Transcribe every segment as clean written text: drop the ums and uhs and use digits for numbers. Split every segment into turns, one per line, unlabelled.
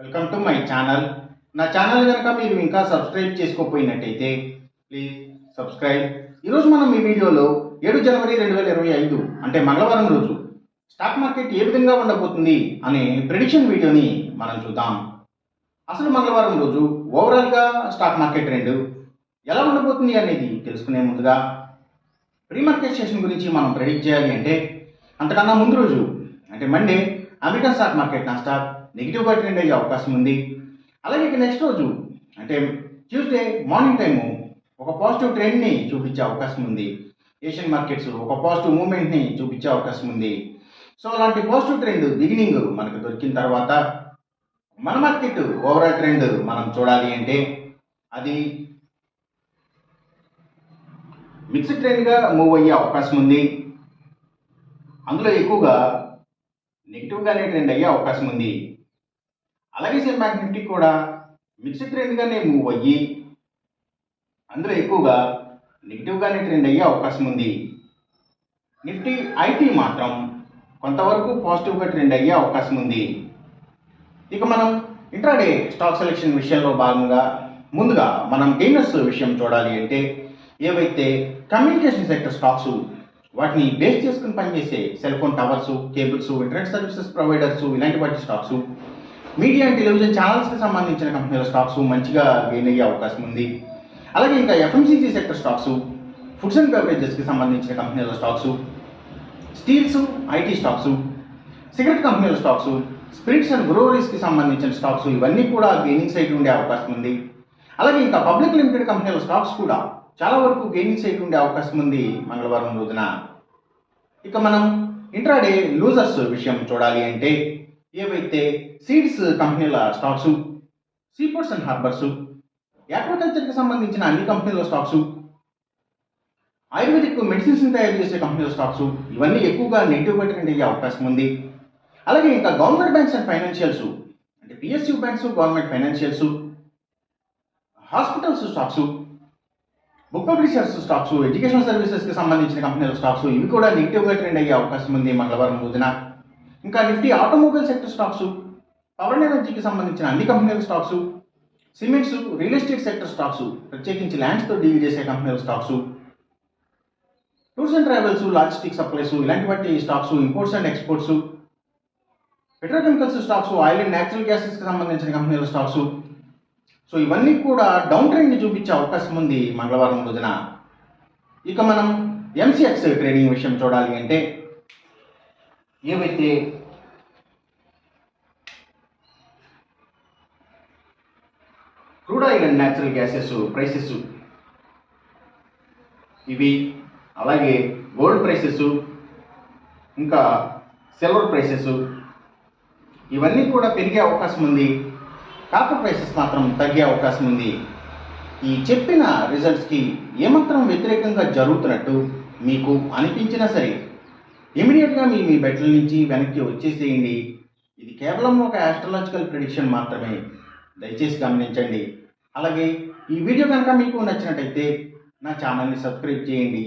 Welcome to my channel. నా channel కనుక మీరు ఇంకా సబ్స్క్రైబ్ చేసుకోకపోయినట్టయితే ప్లీజ్ సబ్స్క్రైబ్. ఈరోజు మనం ఈ వీడియోలో 7 జనవరి 2025 అంటే మంగళవారం రోజు స్టాక్ మార్కెట్ ఏ విధంగా ఉండబోతుంది అనే ప్రెడిక్షన్ వీడియోని మనం చూద్దాం. అసలు మంగళవారం రోజు ఓవరాల్గా స్టాక్ మార్కెట్ ట్రెండ్ ఎలా ఉండబోతుంది అనేది తెలుసుకునే ముందుగా ప్రీ మార్కెట్ సెషన్ గురించి మనం ప్రెడిక్ట్ చేయాలి అంటే అంతకన్నా ముందు రోజు అంటే Monday American stock market Nasdaq నెగిటివ్గా ట్రెండ్ అయ్యే అవకాశం ఉంది. అలాగే ఇక నెక్స్ట్ రోజు అంటే ట్యూస్డే మార్నింగ్ టైము ఒక పాజిటివ్ ట్రెండ్ని చూపించే అవకాశం ఉంది. ఏషియన్ మార్కెట్స్ ఒక పాజిటివ్ మూవ్మెంట్ని చూపించే అవకాశం ఉంది. సో అలాంటి పాజిటివ్ ట్రెండ్ బిగినింగ్ మనకు దొరికిన తర్వాత మన మార్కెట్ ఓవరాల్ ట్రెండ్ మనం చూడాలి అంటే అది మిక్స్డ్ ట్రెండ్గా మూవ్ అయ్యే అవకాశం ఉంది. అందులో ఎక్కువగా నెగిటివ్గానే ట్రెండ్ అయ్యే అవకాశం ఉంది. అలాగే సేమ్ బ్యాంక్ నిఫ్టీ కూడా మిక్స్డ్ ట్రెండ్గానే మూవ్ అయ్యి అందులో ఎక్కువగా నెగిటివ్గానే ట్రెండ్ అయ్యే అవకాశం ఉంది. నిఫ్టీ ఐటీ మాత్రం కొంతవరకు పాజిటివ్గా ట్రెండ్ అయ్యే అవకాశం ఉంది. ఇక మనం ఇంట్రాడే స్టాక్ సెలెక్షన్ విషయంలో భాగంగా ముందుగా మనం గెయినర్స్ విషయం చూడాలి అంటే ఏవైతే కమ్యూనికేషన్ సెక్టర్ స్టాక్స్ వాటిని బేస్ చేసుకుని పనిచేసే cell phone towers, cables, internet services providers ఇలాంటి వాటి స్టాక్స్, మీడియా అండ్ టెలివిజన్ ఛానల్స్కి సంబంధించిన కంపెనీల స్టాక్స్ మంచిగా గెయిన్ అయ్యే అవకాశం ఉంది. అలాగే ఇంకా FMCG sector stocks, foods and బెవరేజెస్కి సంబంధించిన కంపెనీల stocks, steels, IT stocks, cigarette కంపెనీల స్టాక్స్, స్పిరిట్స్ అండ్ బ్రూవరీస్కి సంబంధించిన స్టాక్స్ ఇవన్నీ కూడా గెయినింగ్ సైడ్ ఉండే అవకాశం ఉంది. అలాగే ఇంకా పబ్లిక్ లిమిటెడ్ కంపెనీల స్టాక్స్ కూడా చాలా వరకు గెయినింగ్ సైడ్ ఉండే అవకాశం ఉంది మంగళవారం రోజున. ఇక మనం ఇంట్రాడే లూజర్స్ విషయం చూడాలి అంటే ఏవైతే సీడ్స్ కంపెనీల స్టాక్స్, సీపోర్ట్స్ అండ్ హార్బర్స్, ఆక్వాకల్చర్కి సంబంధించిన అన్ని కంపెనీల స్టాక్స్, ఆయుర్వేదిక్ మెడిసిన్స్ తయారు చేసే కంపెనీల స్టాక్స్ ఇవన్నీ ఎక్కువగా నెగిటివ్గా ట్రెండ్ అయ్యే అవకాశం ఉంది. అలాగే ఇంకా గవర్నమెంట్ బ్యాంక్స్ అండ్ ఫైనాన్షియల్స్ అంటే PSU banks, government financials, hospitals stocks, book publishers stocks, education సర్వీసెస్కి సంబంధించిన కంపెనీల స్టాక్స్ ఇవి కూడా నెగిటివ్గా ట్రెండ్ అయ్యే అవకాశం ఉంది మంగళవారం రోజున. ఇంకా Nifty automobile sector stocks, power and ఎనర్జీకి సంబంధించిన అన్ని కంపెనీల stocks, cements, real estate sector stocks ప్రత్యేకించి ల్యాండ్స్తో డీల్ చేసే కంపెనీల stocks, tours and travels, logistic supplies ఇలాంటి వాటి stocks, imports and exports, petrochemicals stocks, oil and natural గ్యాసెస్కి సంబంధించిన కంపెనీల స్టాక్స్ సో ఇవన్నీ కూడా డౌన్ ట్రెండ్ని చూపించే అవకాశం ఉంది మంగళవారం రోజున. ఇక మనం ఎంసీఎక్స్ ట్రేడింగ్ విషయం చూడాలి అంటే ఏవైతే crude oil and natural gases prices ఇవి, అలాగే గోల్డ్ ప్రైసెస్, ఇంకా సిల్వర్ ప్రైసెస్ ఇవన్నీ కూడా పెరిగే అవకాశం ఉంది. కాపర్ ప్రైసెస్ మాత్రం తగ్గే అవకాశం ఉంది. ఈ చెప్పిన రిజల్ట్స్కి ఏమాత్రం వ్యతిరేకంగా జరుగుతున్నట్టు మీకు అనిపించినా సరే ఇమీడియట్గా మీ బెట్ల నుంచి వెనక్కి వచ్చేసేయండి. ఇది కేవలం ఒక ఆస్ట్రాలజికల్ ప్రిడిక్షన్ మాత్రమే, దయచేసి గమనించండి. అలాగే ఈ వీడియో కనుక మీకు నచ్చినట్టయితే నా ఛానల్ని సబ్స్క్రైబ్ చేయండి.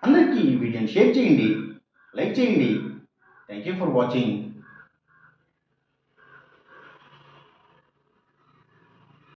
అందరికీ ఈ వీడియోని షేర్ చేయండి, లైక్ చేయండి. Thank you for watching.